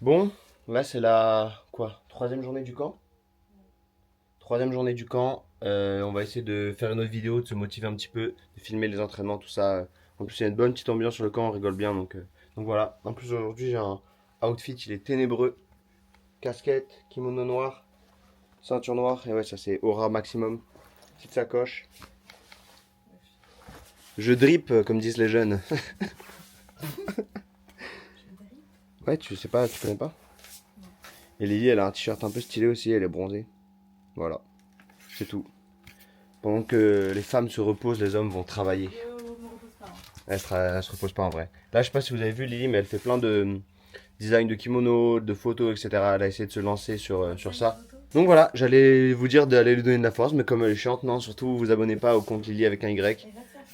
Bon, là c'est la quoi? Troisième journée du camp? Troisième journée du camp. On va essayer de faire une autre vidéo, de se motiver un petit peu, de filmer les entraînements, tout ça. En plus, il y a une bonne petite ambiance sur le camp, on rigole bien. Donc voilà. En plus, aujourd'hui, j'ai un outfit, il est ténébreux. Casquette, kimono noir, ceinture noire. Et ouais, ça c'est aura maximum. Petite sacoche. Je drip, comme disent les jeunes. Ouais, tu sais pas, tu connais pas? Et Lily, elle a un t-shirt un peu stylé aussi, elle est bronzée. Voilà, c'est tout. Pendant que les femmes se reposent, les hommes vont travailler. Elle se repose pas en vrai. Là, je sais pas si vous avez vu Lily, mais elle fait plein de design de kimono, de photos, etc. Elle a essayé de se lancer sur ça. Donc voilà, j'allais vous dire d'aller lui donner de la force, mais comme elle est chiante, non, surtout vous abonnez pas au compte Lily avec un Y.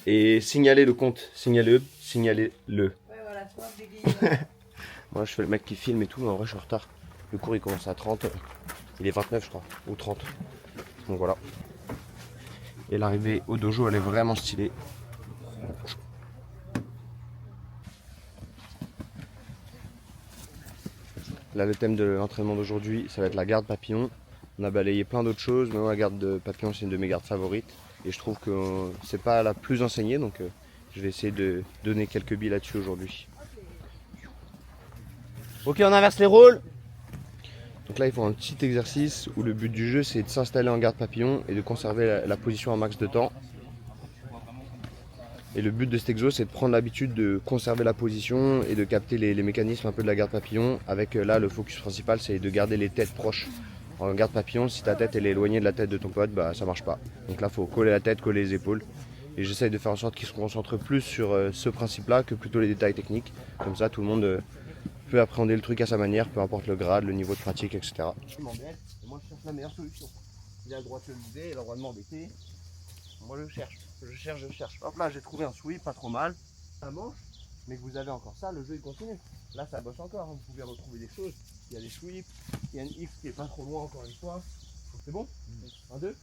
Et signalez le compte, signalez-le. Moi, je fais le mec qui filme et tout, mais en vrai, je suis en retard. Le cours, il commence à 30. Il est 29, je crois, ou 30. Donc voilà. Et l'arrivée au dojo, elle est vraiment stylée. Là, le thème de l'entraînement d'aujourd'hui, ça va être la garde papillon. On a balayé plein d'autres choses, mais moi, la garde de papillon, c'est une de mes gardes favorites. Et je trouve que c'est pas la plus enseignée, donc je vais essayer de donner quelques billes là-dessus aujourd'hui. Ok, on inverse les rôles. Donc là, il faut un petit exercice où le but du jeu, c'est de s'installer en garde papillon et de conserver la position un max de temps. Et le but de cet exo, c'est de prendre l'habitude de conserver la position et de capter les mécanismes un peu de la garde papillon. Avec là, le focus principal, c'est de garder les têtes proches. En garde papillon, si ta tête elle est éloignée de la tête de ton pote, bah ça marche pas. Donc là, il faut coller la tête, coller les épaules. Et j'essaye de faire en sorte qu'il se concentre plus sur ce principe-là que plutôt les détails techniques. Comme ça, tout le monde peut appréhender le truc à sa manière, peu importe le grade, le niveau de pratique, etc. Je m'embête, et moi je cherche la meilleure solution. Il a le droit de se lever, il a le droit de m'embêter. Moi je cherche. Hop là, j'ai trouvé un sweep, pas trop mal. Ça manche, mais que vous avez encore ça, le jeu il continue. Là, ça bosse encore, hein. Vous pouvez retrouver des choses. Il y a des sweeps, il y a une X qui est pas trop loin encore une fois. C'est bon? Un, deux.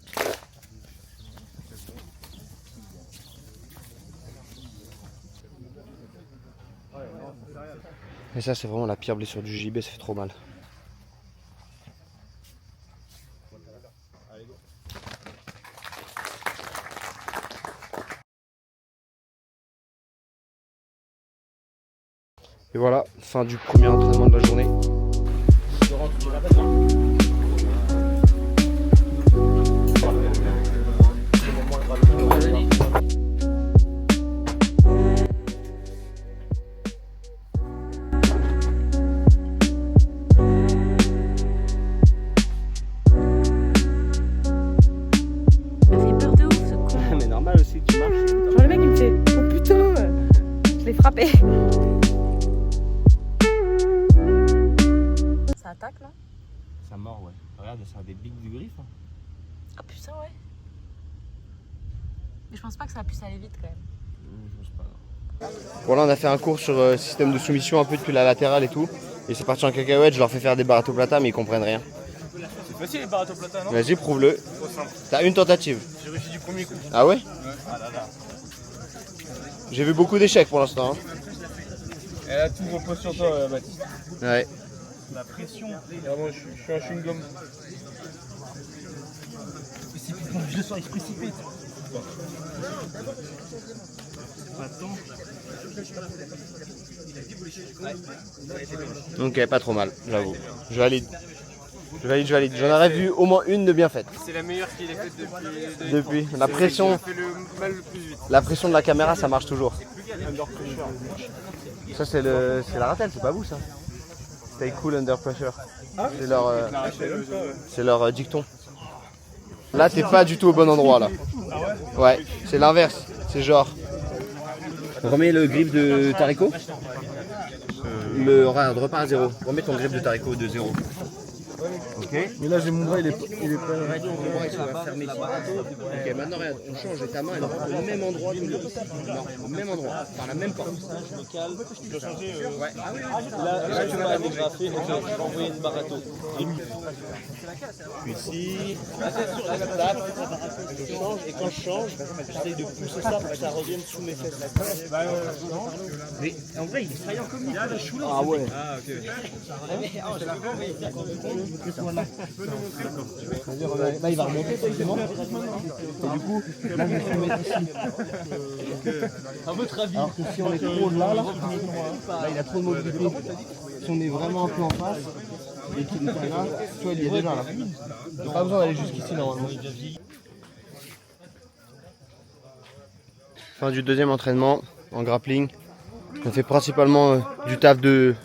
Et ça, c'est vraiment la pire blessure du JB, ça fait trop mal. Et voilà, fin du premier entraînement de la journée. Ça fait peur de ouf ce con. Mais normal aussi, tu marches. Genre le mec il me fait oh putain, je l'ai frappé. Ça attaque là? Ça mord, ouais. Regarde, ça a des bigs du griffe. Hein. Ah putain ouais. Mais je pense pas que ça puisse aller vite quand même. Je pense pas, non. Voilà, on a fait un cours sur système de soumission un peu depuis la latérale et tout. Et c'est parti en cacahuète, je leur fais faire des barato plata, mais ils comprennent rien. C'est facile les barato plata, non? Vas-y, prouve-le. T'as une tentative. J'ai réussi du premier coup. Ah ouais? Ah là là. J'ai vu beaucoup d'échecs pour l'instant. Hein. Elle a tout repose sur toi, Baptiste. Ouais. La pression. Vraiment, je suis un chewing-gum. Je le sens, il se précipite. Attends. Ok, pas trop mal, j'avoue. Je valide. J'en aurais vu au moins une de bien faite. C'est la meilleure qu'il ait faite Depuis. La pression, fait le mal le plus vite. la pression de la caméra, ça marche toujours. Ça, c'est la ratelle, c'est pas vous ça. Stay cool under pressure. C'est leur dicton. Là, t'es pas du tout au bon endroit là. Ouais, c'est l'inverse. C'est genre. Remets le grip de Tariko. Regarde, repars à zéro. Remets ton grip de Tariko de zéro. Ok. Mais là, j'ai mon bras, il est pas. Le bras il va fermer ici. Ok, maintenant regarde, on change et ta main elle rentre au même endroit que l'autre. Non, au même endroit, par la même porte. Je me calme, je dois changer. Ouais. Là, tu m'as dégrafé, donc je vais envoyer une barato. Puis ici, là, je tape, je change, et quand je change, j'essaye de pousser ça pour que ça revienne sous mes fesses. Mais en vrai, il est saillant comme lui. Ah ouais. Là, il va remonter, forcément. Et du coup, là, je vais le mettre ici. À votre avis. Alors que si on est trop là, il a trop de mobilité. Si on est vraiment un peu en face, et qu'il est pas là, tu vois, il y est déjà là. Il n'y a pas besoin d'aller jusqu'ici normalement. Fin du deuxième entraînement en grappling. On fait principalement du taf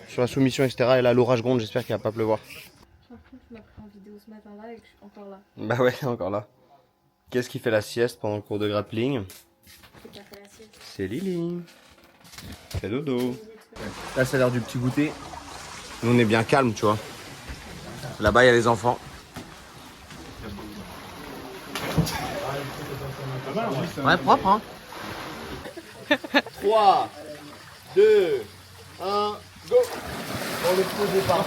sur la soumission, etc. Et là, l'orage gronde, j'espère qu'il va pas pleuvoir. J'ai l'impression que tu m'as pris en vidéo ce matin-là et que je suis encore là. Bah ouais, encore là. Qu'est-ce qui fait la sieste pendant le cours de grappling? C'est pas fait la sieste. C'est Lily. C'est dodo. Là, c'est l'heure du petit goûter. Nous, on est bien calme, tu vois. Là-bas, il y a les enfants. Ouais, propre, hein. 3, 2, 1, go. On le pose par là.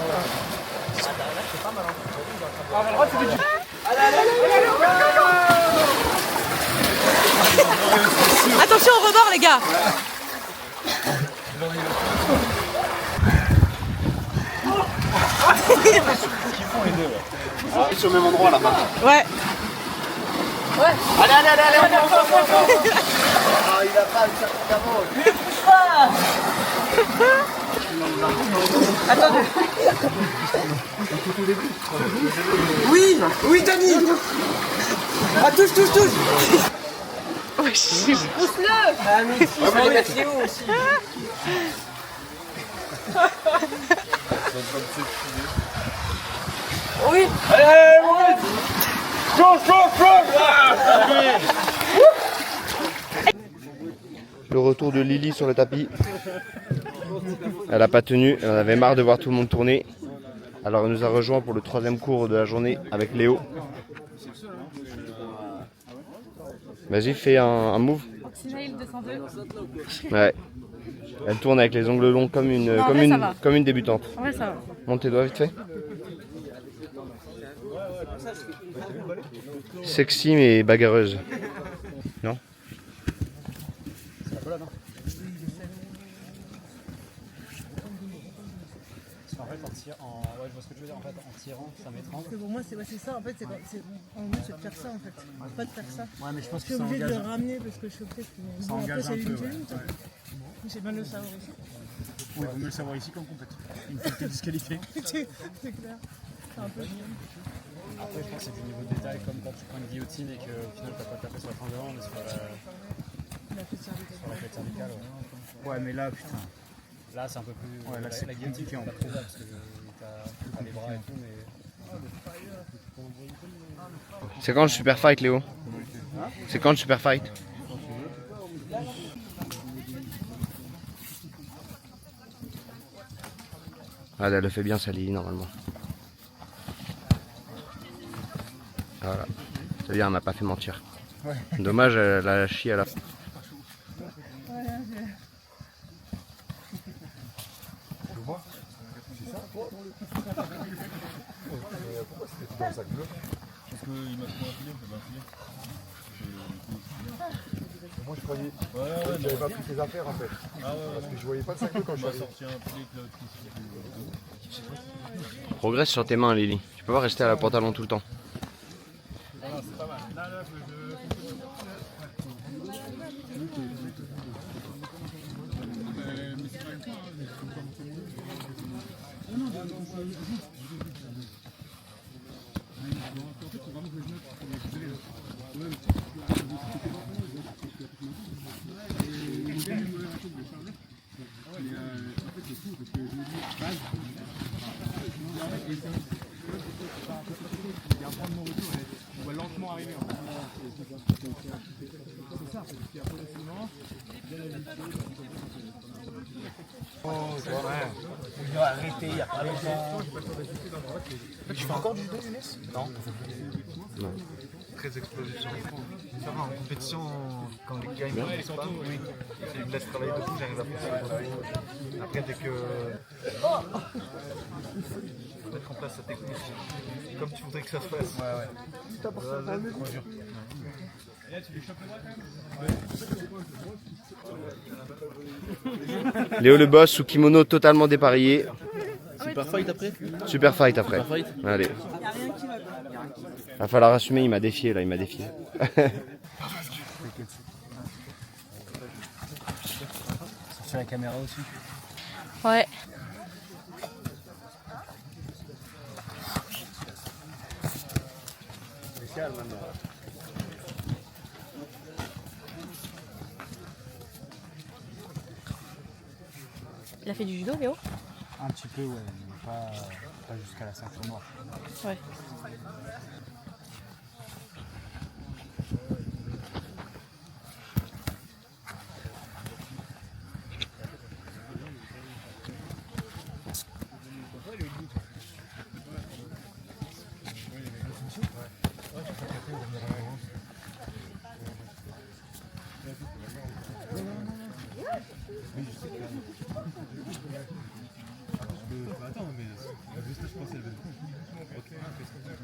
Attention au rebord, les gars! Sur le même endroit là-bas. Ouais. Allez, Ah, il a pas le certificat. Attendez. Oui, Dani. Ah, touche. Pousse-le! On va les mettre Léo aussi. Oui. Allez, Le retour de Lily sur le tapis. Elle a pas tenu, elle en avait marre de voir tout le monde tourner. Alors elle nous a rejoint pour le troisième cours de la journée avec Léo. Vas-y, fais un move. Oxynail 202. Ouais. Elle tourne avec les ongles longs comme une, Non, en vrai, ça va. comme une débutante. En vrai, ça va. Monte tes doigts vite fait. Sexy mais bagarreuse. Non? En fait, ouais, je vois ce que tu veux dire. En fait, en tirant, ça met 30. Parce que pour moi, c'est ça, en fait, en gros, c'est de faire ça, en fait. Pas de faire ça. Ouais, mais je pense Je que suis ça obligée de le engage. ramener parce que je suis peut-être. Ça Bon, après, engage c'est un une peu. limite. Ouais. Mais c'est bien de le savoir aussi. Oui, il vaut mieux le savoir ici qu'en compète. Une fois que t'es disqualifié. C'est clair. C'est un peu bien. Après, je pense que c'est du niveau de détail, comme quand tu prends une guillotine et qu'au final, t'as pas tapé sur la fin devant, mais sur La fête cervicale. la tête cervicale. Ouais, mais là, putain. Là, c'est un peu plus. Ouais, là, c'est la guillotine qui est pas trop bas parce que t'as les bras et tout, mais. C'est quand le super fight, Léo? C'est quand le super fight? Ah, elle le fait bien, sa Lily, normalement. Voilà. C'est bien, elle m'a pas fait mentir. Dommage, elle a chié à la fin. Moi je croyais que j'avais pas pris ses affaires en fait. Parce que je voyais pas le sac bleu quand je suis arrivé. Progresse sur tes mains, Lily. Tu peux pas rester à la pantalon tout le temps. été il y a pas longtemps. Tu fais encore du judo, Younes? Non. Très explosif sur le front. Ça va, en compétition, quand les gars ils me laissent pas, ils me laissent travailler debout, j'arrive à faire ça. Après, dès que. Mettre en place sa technique, comme tu voudrais que ça se passe. Léo le boss sous kimono totalement dépareillé. Super fight après? Super fight après. Super fight. Allez. Va falloir assumer, il m'a défié là, il m'a défié. Sur la caméra aussi. Ouais. Il a fait du judo, Léo? Un petit peu, ouais, mais pas jusqu'à la ceinture noire. Ouais. Attends, mais juste je pense qu'elle veut. Ok, qu'est-ce qu'on fait?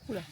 Oula.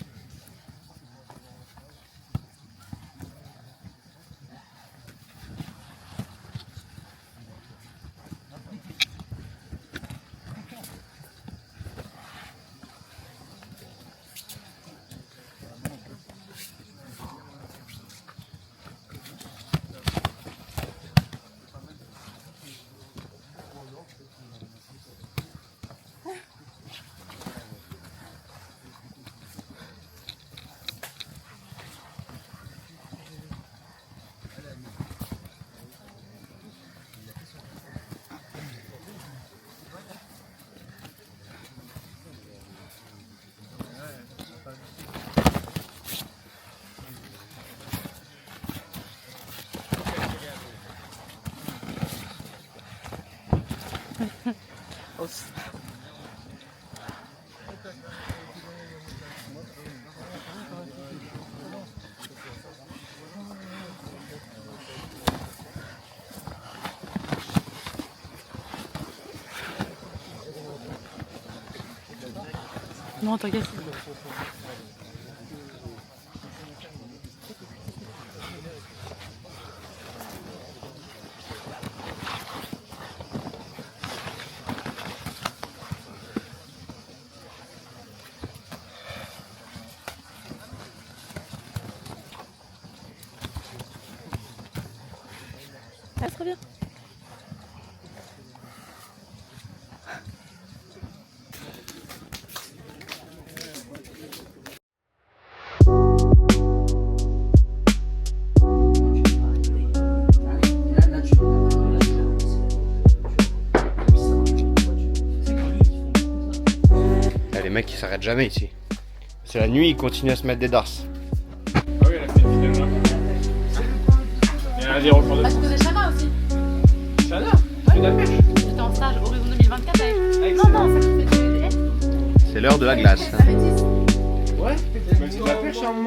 Non, t'inquiète. Ah, très bien. Les mecs ils s'arrêtent jamais ici. C'est la nuit, ils continuent à se mettre des darses. Ah oui, elle a fait une vidéo là. Et elle a des records de Ah, je France. faisais Chana aussi. Chana, tu fais de la pêche. J'étais en stage Horizon 2024 avec. Non, non, ça fait des. C'est l'heure de la glace. La bêtise. Ouais, mais c'est de la pêche à un moment.